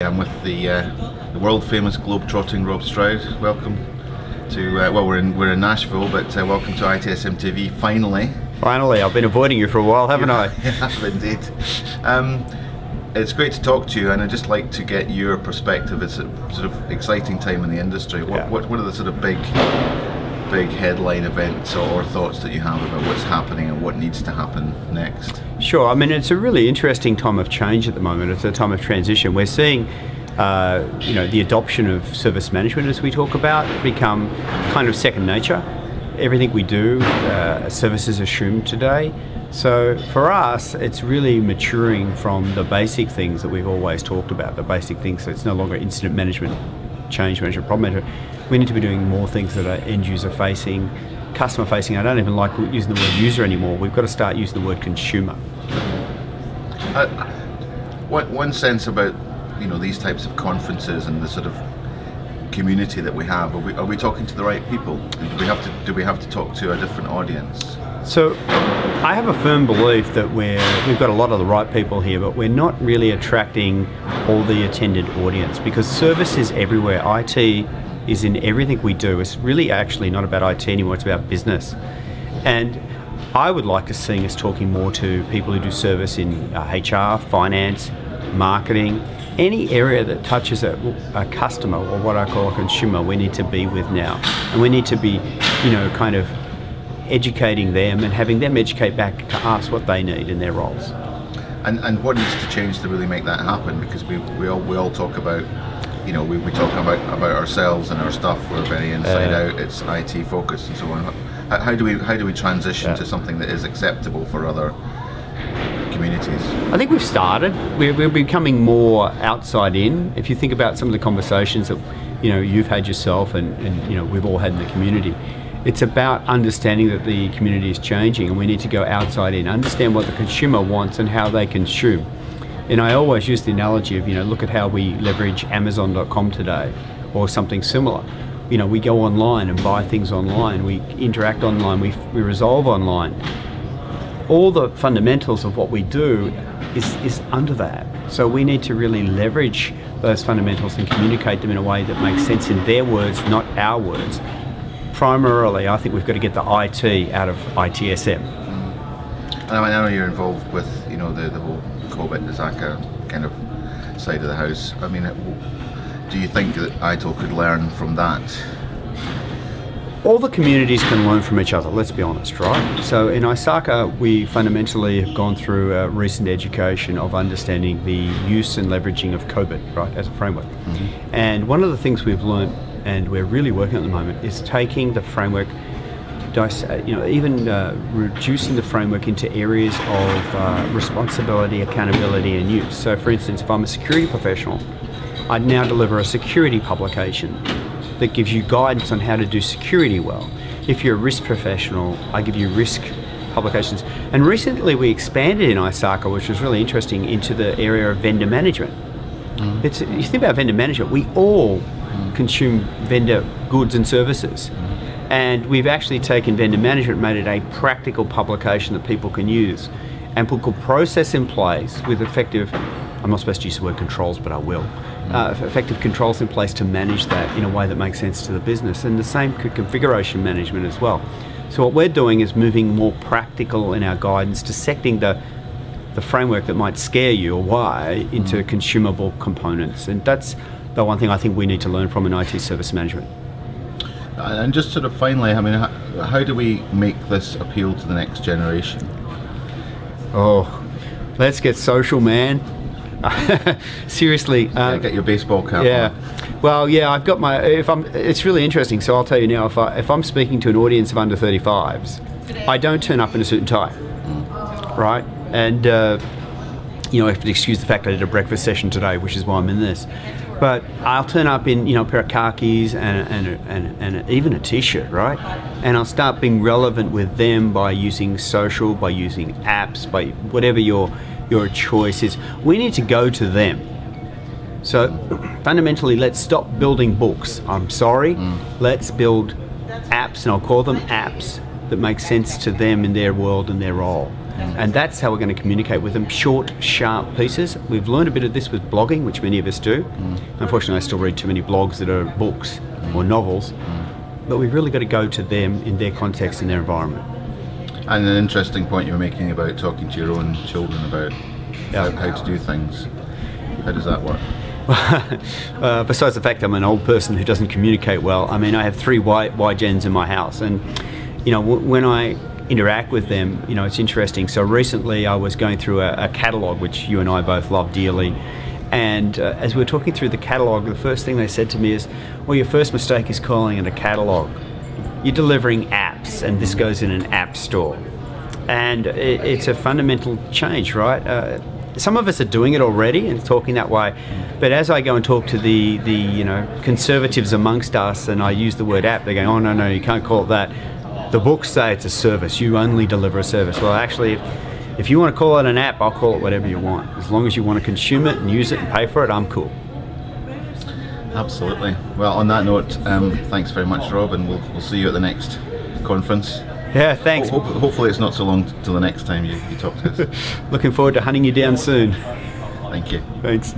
I'm with the world famous globe-trotting Rob Stroud. Welcome to well, we're in Nashville, but welcome to ITSM TV. Finally, I've been avoiding you for a while, haven't I? You have indeed. It's great to talk to you, and I'd just like to get your perspective. It's a sort of exciting time in the industry. What are the sort of big headline events or thoughts that you have about what's happening and what needs to happen next? Sure. I mean, it's a really interesting time of change at the moment. It's a time of transition. We're seeing the adoption of service management, as we talk about, become kind of second nature. Everything we do, services assumed today. So for us, it's really maturing from the basic things that we've always talked about, the basic things. So it's no longer incident management, change management, problem management. We need to be doing more things that are end user facing, customer facing. I don't even like using the word user anymore. We've got to start using the word consumer. One sense about these types of conferences and the sort of community that we have, are we talking to the right people? Do we have to talk to a different audience? So I have a firm belief that we've got a lot of the right people here, but we're not really attracting all the attended audience, because service is everywhere. IT is in everything we do. It's really actually not about IT anymore, it's about business. And I would like to see us talking more to people who do service in HR, finance, marketing, any area that touches a customer, or what I call a consumer, we need to be with now. And we need to be, kind of educating them and having them educate back to us what they need in their roles. And what needs to change to really make that happen? Because we all talk about, we talk about ourselves and our stuff. We're very inside out. It's IT focused and so on. How do we transition to something that is acceptable for other communities? I think we've started. We're becoming more outside in. If you think about some of the conversations that you've had yourself and we've all had in the community, it's about understanding that the community is changing, and we need to go outside in, understand what the consumer wants and how they consume. And I always use the analogy of, look at how we leverage Amazon.com today, or something similar. We go online and buy things online, we interact online, we resolve online. All the fundamentals of what we do is under that. So we need to really leverage those fundamentals and communicate them in a way that makes sense in their words, not our words. Primarily, I think we've got to get the IT out of ITSM. And I know you're involved with the whole COBIT, ISACA kind of side of the house. I mean, do you think that ITIL could learn from that? All the communities can learn from each other, let's be honest, right? So in ISACA, we fundamentally have gone through a recent education of understanding the use and leveraging of COBIT, right, as a framework. Mm-hmm. And one of the things we've learned, and we're really working at the moment, is taking the framework, reducing the framework into areas of responsibility, accountability, and use. So for instance, if I'm a security professional, I'd now deliver a security publication that gives you guidance on how to do security well. If you're a risk professional, I give you risk publications. And recently we expanded in ISACA, which was really interesting, into the area of vendor management. Mm. You think about vendor management, we all consume vendor goods and services. And we've actually taken vendor management, made it a practical publication that people can use, and put a process in place with effective, I'm not supposed to use the word controls, but I will, effective controls in place to manage that in a way that makes sense to the business, and the same configuration management as well. So what we're doing is moving more practical in our guidance, dissecting the framework that might scare you away into consumable components, and that's the one thing I think we need to learn from in IT service management. And just sort of finally, I mean, how do we make this appeal to the next generation? Oh, let's get social, man. Seriously. Get your baseball cap on. Well, yeah, I've got my. It's really interesting. So I'll tell you now, if I'm speaking to an audience of under 35s, I don't turn up in a suit and tie, right? And if you excuse the fact I did a breakfast session today, which is why I'm in this. But I'll turn up in a pair of khakis and even a t-shirt, right? And I'll start being relevant with them by using social, by using apps, by whatever your choice is. We need to go to them. So fundamentally, let's stop building books. I'm sorry. Let's build apps, and I'll call them apps, that make sense to them in their world and their role. And that's how we're going to communicate with them. Short, sharp pieces. We've learned a bit of this with blogging, which many of us do. Unfortunately, I still read too many blogs that are books or novels. But we've really got to go to them in their context and their environment. And an interesting point you were making about talking to your own children about how to do things. How does that work? Besides the fact I'm an old person who doesn't communicate well, I mean, I have 3 Y-gens in my house, and you know, when I interact with them, you know, it's interesting. So recently I was going through a catalogue, which you and I both love dearly, and as we were talking through the catalogue, the first thing they said to me is, well, your first mistake is calling it a catalogue. You're delivering apps, and this goes in an app store. And it's a fundamental change, right? Some of us are doing it already and talking that way, but as I go and talk to the you know, conservatives amongst us, and I use the word app, they go, oh no, you can't call it that. The books say it's a service. You only deliver a service. Well, actually, if you want to call it an app, I'll call it whatever you want. As long as you want to consume it and use it and pay for it, I'm cool. Absolutely. Well, on that note, thanks very much, Rob, and we'll see you at the next conference. Yeah, thanks. Hopefully it's not so long till the next time you talk to us. Looking forward to hunting you down soon. Thank you. Thanks.